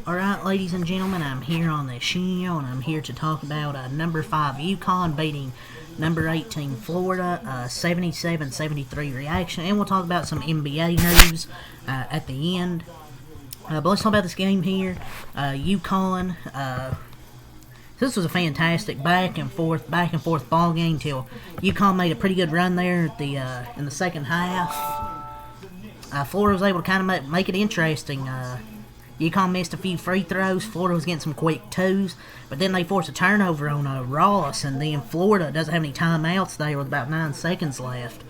Alright, ladies and gentlemen, I'm here on the show, and I'm here to talk about number 5 Uconn beating number 18 Florida, 77-73 reaction, and we'll talk about some NBA news at the end. But let's talk about this game here. Uconn, this was a fantastic back and forth ball game till Uconn made a pretty good run there at the in the second half. Florida was able to kind of make it interesting. Uconn missed a few free throws. Florida was getting some quick twos, but then they forced a turnover on Ross, and then Florida doesn't have any timeouts there with about 9 seconds left.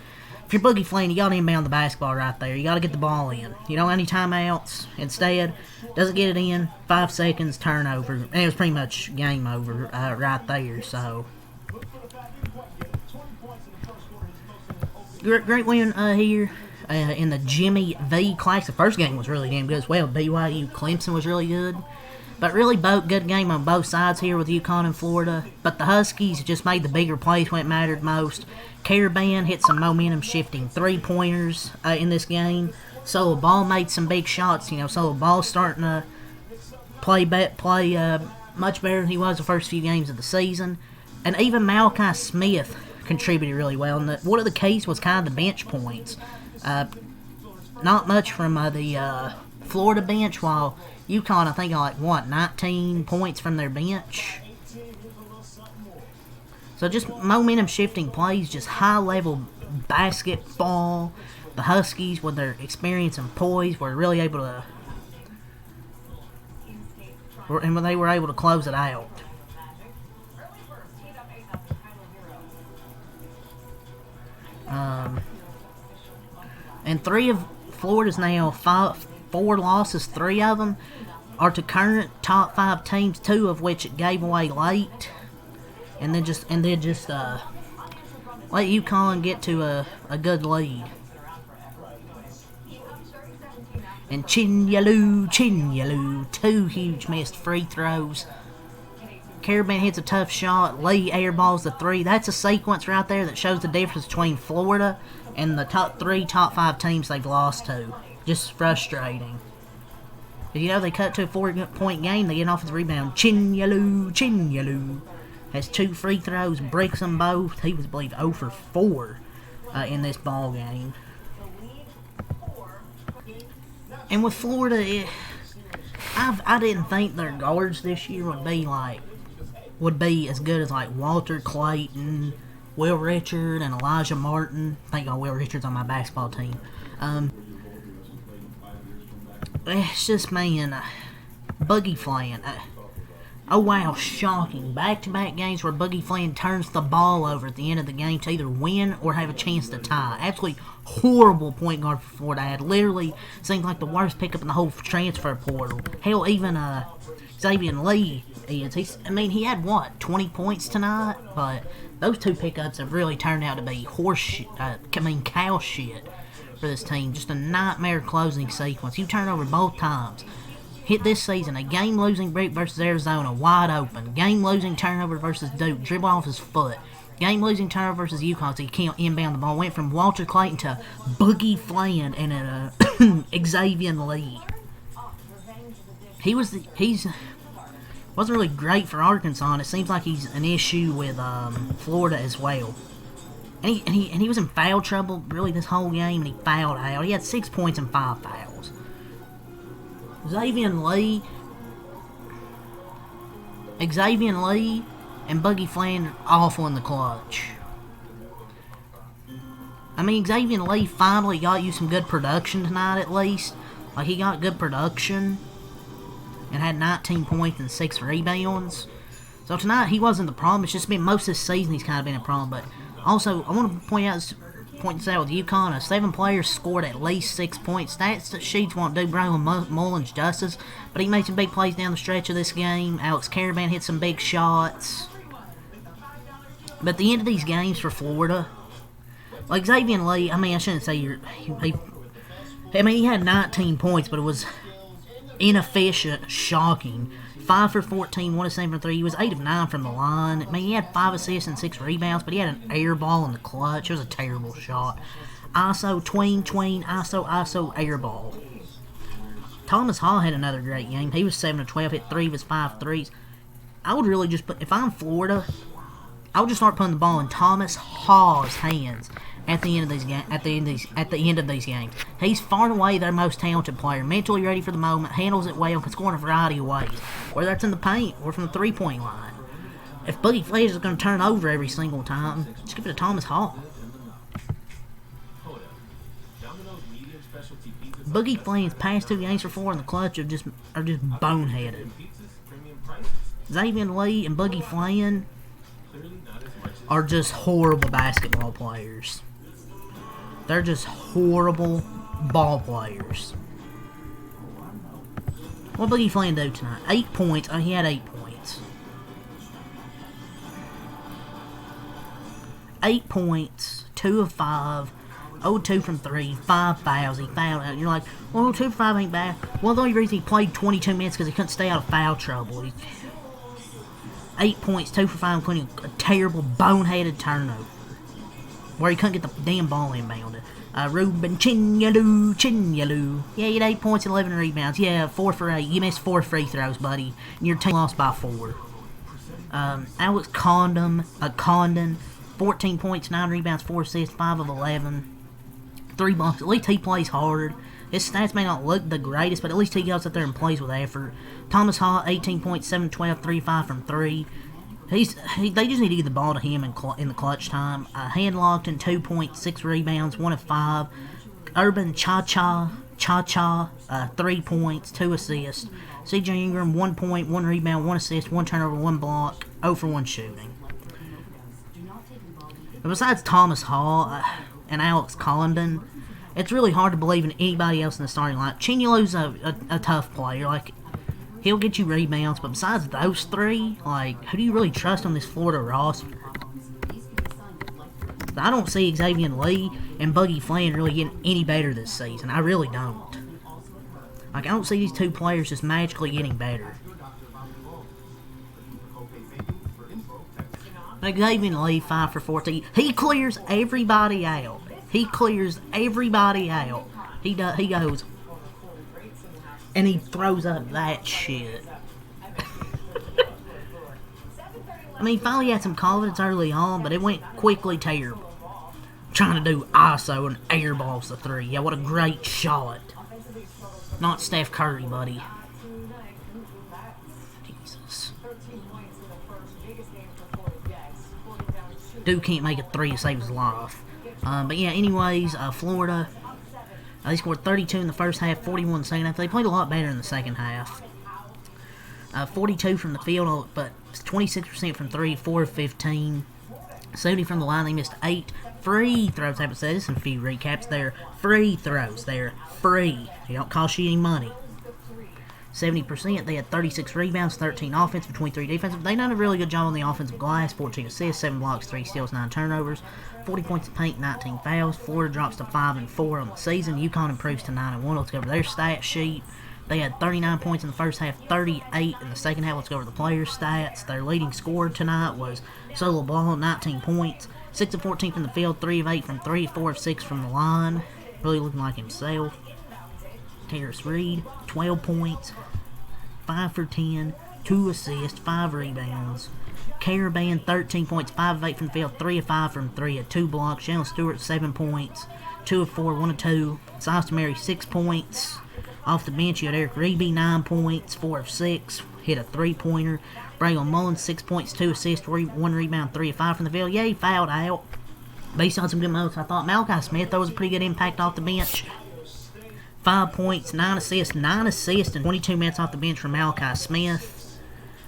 If you're boogie flaying, you got to inbound the basketball right there. You got to get the ball in. You don't have any timeouts. Instead, doesn't get it in. 5 seconds, turnover. And it was pretty much game over right there. So, great win here. In the Jimmy V Class. The first game was really damn good as well. BYU Clemson was really good. But really, good game on both sides here with Uconn and Florida. But the Huskies just made the bigger plays when it mattered most. Caravan hit some momentum-shifting three-pointers in this game. Solo Ball made some big shots. Solo Ball's starting to play much better than he was the first few games of the season. And even Malachi Smith contributed really well. And one of the keys was kind of the bench points. Not much from the Florida bench, while Uconn, I think, got 19 points from their bench. So just momentum-shifting plays, just high-level basketball. The Huskies, with their experience and poise, were really able to, and when they were able to close it out. And 3 of Florida's now 4 losses. 3 of them are to current top 5 teams, 2 of which it gave away late, and then just let Uconn get to a good lead. And Chinyalu, 2 huge missed free throws. Caravan hits a tough shot. Lee airballs the 3. That's a sequence right there that shows the difference between Florida and the top 5 teams they've lost to. Just frustrating. They cut to a 4-point game. They get an offensive rebound. Chinyalu has 2 free throws, breaks them both. He was, I believe, 0 for 4 in this ball game. And with Florida, I didn't think their guards this year would be as good as Walter Clayton, Will Richard, and Elijah Martin. I think Will Richard's on my basketball team. It's just, man, Boogie Flan. Oh, wow, shocking. Back-to-back games where Boogie Flan turns the ball over at the end of the game to either win or have a chance to tie. Absolutely horrible point guard for Florida. It literally seems like the worst pickup in the whole transfer portal. Hell, even Xavier Lee is. He had, 20 points tonight? But those 2 pickups have really turned out to be cow shit for this team. Just a nightmare closing sequence. You turn over both times. Hit this season a game-losing break versus Arizona, wide open. Game-losing turnover versus Duke, dribble off his foot. Game-losing turnover versus Uconn, so you can't inbound the ball. Went from Walter Clayton to Boogie Flan and Xavier Lee. He's wasn't really great for Arkansas, and it seems like he's an issue with Florida as well. And he was in foul trouble really this whole game, and he fouled out. He had 6 points and 5 fouls. Xavier Lee and Boogie Flan are awful in the clutch. Xavier Lee finally got you some good production tonight, at least. He got good production and had 19 points and 6 rebounds. So tonight, he wasn't the problem. It's just been most of this season he's kind of been a problem. But also, I want to point this out with Uconn. 7 players scored at least 6 points. Stats sheets won't do Braylon Mullins justice, but he made some big plays down the stretch of this game. Alex Caravan hit some big shots. But at the end of these games for Florida, Xavier Lee, I shouldn't say he had 19 points, but it was inefficient, shocking. 5 for 14, 1 of 7 for 3. He was 8 of 9 from the line. He had 5 assists and 6 rebounds, but he had an air ball in the clutch. It was a terrible shot. ISO, tween, ISO, air ball. Thomas Hall had another great game. He was 7 of 12, hit 3 of his 5 threes. I would really just put, if I'm Florida, I would just start putting the ball in Thomas Hall's hands at the end of these games. He's far and away their most talented player, mentally ready for the moment, handles it well, can score in a variety of ways, whether that's in the paint or from the 3-point line. If Boogie Flayers is going to turn over every single time, just give it to Thomas Hall. Boogie Flay's past 2 games for 4 in the clutch are just boneheaded. Xavier Lee and Boogie Flayin are just horrible basketball players. They're just horrible ball players. What Boogie Flayin do tonight? 8 points. Oh, he had 8 points. 8 points, 2 of 5, 0-2 from 3, 5 fouls. He fouled out. You're like, well, 2 for 5 ain't bad. Well, the only reason he played 22 minutes because he couldn't stay out of foul trouble. 8 points, 2 for 5, including a terrible boneheaded turnover where he couldn't get the damn ball inbounded. Ruben Chinyalu. Yeah, you had 8 points and 11 rebounds. Yeah, 4 for 8. You missed 4 free throws, buddy. And your team lost by 4. Alex Condon, 14 points, 9 rebounds, 4 assists, 5 of 11. 3 blocks. At least he plays hard. His stats may not look the greatest, but at least he goes out there and plays with effort. Thomas Hall, 18 points, 7 12, 3 5 from 3. They just need to get the ball to him in the clutch time. Hand locked in 2 points, 6 rebounds, 1 of 5. Urban Cha-Cha, 3 points, 2 assists. CJ Ingram, 1 point, 1 rebound, 1 assist, 1 turnover, 1 block, 0 for 1 shooting. But besides Thomas Hall and Alex Condon, it's really hard to believe in anybody else in the starting line. Chinyalu's a tough player. Like, he'll get you rebounds, but besides those 3, like, who do you really trust on this Florida roster? I don't see Xavier Lee and Boogie Flayin really getting any better this season. I really don't. Like, I don't see these 2 players just magically getting better. Like, Xavier Lee, 5 for 14. He clears everybody out. He goes, and he throws up that shit. I mean, he finally had some confidence early on, but it went quickly terrible. Trying to do ISO and airballs the 3. Yeah, what a great shot. Not Steph Curry, buddy. Jesus. Dude can't make a 3 to save his life. But yeah, anyways, Florida, they scored 32 in the first half, 41 in the second half. They played a lot better in the second half. 42 from the field, but 26% from 3, 4 of 15. 70 from the line. They missed 8 free throws. I haven't said this in a few recaps. They're free throws. They're free. They don't cost you any money. 70%. They had 36 rebounds, 13 offensive, 23 defensive. They done a really good job on the offensive glass. 14 assists, 7 blocks, 3 steals, 9 turnovers. 40 points of paint, 19 fouls. Florida drops to 5-4 on the season. Uconn improves to 9-1. Let's go over their stat sheet. They had 39 points in the first half, 38 in the second half. Let's go over the players' stats. Their leading scorer tonight was Solo Ball, 19 points. 6 of 14 from the field, 3 of 8 from 3, 4 of 6 from the line. Really looking like himself. Terrace Reed, 12 points, 5 for 10, 2 assists, 5 rebounds. Caravan, 13 points, 5 of 8 from the field, 3 of 5 from 3 at 2 blocks. Shannon Stewart, 7 points, 2 of 4, 1 of 2. Silas Mary, 6 points. Off the bench, you had Eric Reeby, 9 points, 4 of 6, hit a 3-pointer. Braylon Mullins, 6 points, 2 assists, 1 rebound, 3 of 5 from the field. Yeah, he fouled out. Based on some good moments, I thought Malachi Smith, that was a pretty good impact off the bench. 5 points, 9 assists, and 22 minutes off the bench from Malachi Smith.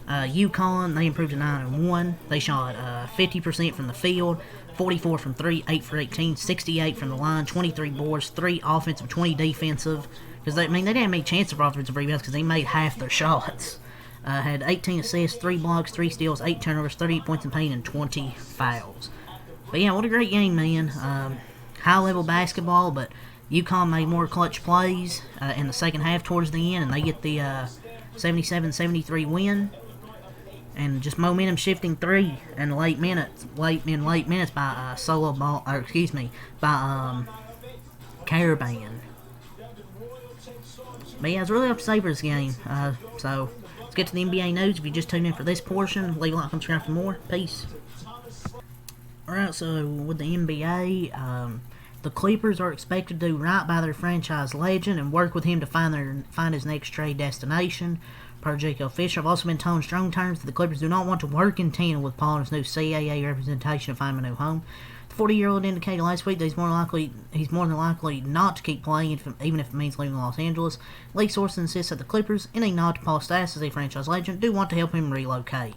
Uconn, they improved to 9-1. They shot 50% from the field, 44 from 3, 8 for 18, 68 from the line, 23 boards, 3 offensive, 20 defensive. Because they didn't have any chance of offensive rebounds because they made half their shots. Had 18 assists, 3 blocks, 3 steals, 8 turnovers, 38 points in paint, and 20 fouls. But yeah, what a great game, man. High-level basketball, but Uconn made more clutch plays in the second half towards the end, and they get the 77-73 win. And just momentum shifting 3 in late minutes by Solo Ball, or excuse me, by Caravan. But yeah, it's really up to say for this game. So let's get to the NBA news. If you just tuned in for this portion, leave a like, subscribe for more. Peace. Alright, so with the NBA, the Clippers are expected to do right by their franchise legend and work with him to find his next trade destination. Per Jacob Fisher, have also been told in strong terms that the Clippers do not want to work in tandem with Paul and his new CAA representation to find him a new home. The 40-year-old indicated last week that he's more than likely not to keep playing, even if it means leaving Los Angeles. League sources insist that the Clippers, in a nod to Paul's status as a franchise legend, do want to help him relocate.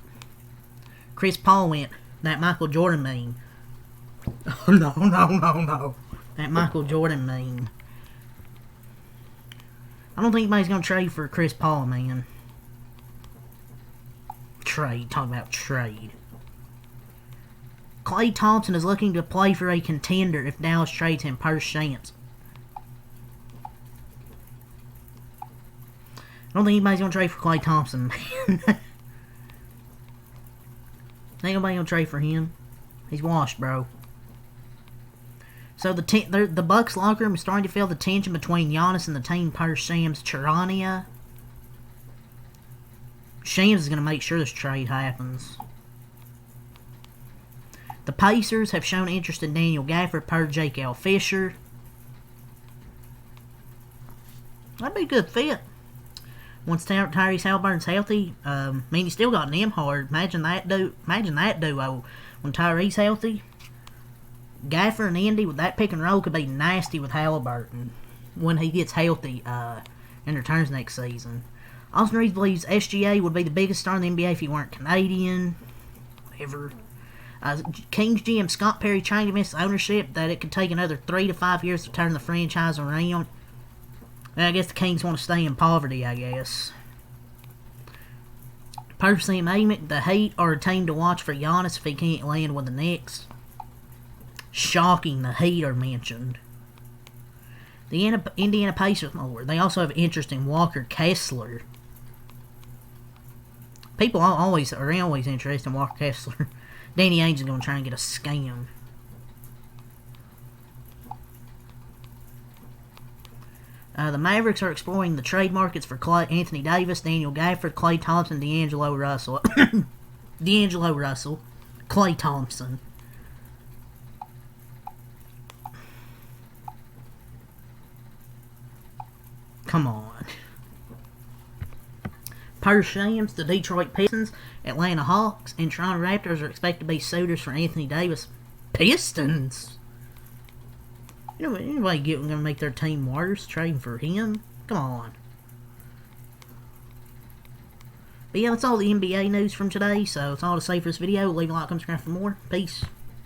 Chris Paul went, that Michael Jordan meme. Oh, no. That Michael Jordan meme. I don't think anybody's going to trade for Chris Paul, man. Talking about trade. Klay Thompson is looking to play for a contender if Dallas trades him per Shams. I don't think anybody's going to trade for Klay Thompson, man. Ain't nobody going to trade for him. He's washed, bro. So the Bucks locker room is starting to feel the tension between Giannis and the team per Shams Charania. Shams is going to make sure this trade happens. The Pacers have shown interest in Daniel Gafford per Jake L. Fisher. That'd be a good fit. Once Tyrese Halliburton's healthy, he still got Nembhard. Imagine that duo when Tyrese healthy. Gafford and Indy with that pick and roll could be nasty with Halliburton when he gets healthy and returns next season. Austin Reeves believes SGA would be the biggest star in the NBA if he weren't Canadian. Whatever. Kings GM Scott Perry trying to convince ownership that it could take another 3 to 5 years to turn the franchise around. I guess the Kings want to stay in poverty, I guess. Personally, maybe the Heat are a team to watch for Giannis if he can't land with the Knicks. Shocking, the Heat are mentioned. The Indiana Pacers, they also have interest in Walker Kessler. People are always interested in Walker Kessler. Danny Ainge is going to try and get a scam. The Mavericks are exploring the trade markets for Anthony Davis, Daniel Gafford, Klay Thompson, D'Angelo Russell. Klay Thompson. Come on. Per Shams, the Detroit Pistons, Atlanta Hawks, and Toronto Raptors are expected to be suitors for Anthony Davis. Pistons? Anybody going to make their team worse trading for him? Come on. But yeah, that's all the NBA news from today, so that's all to say for this video. Leave a like, subscribe for more. Peace.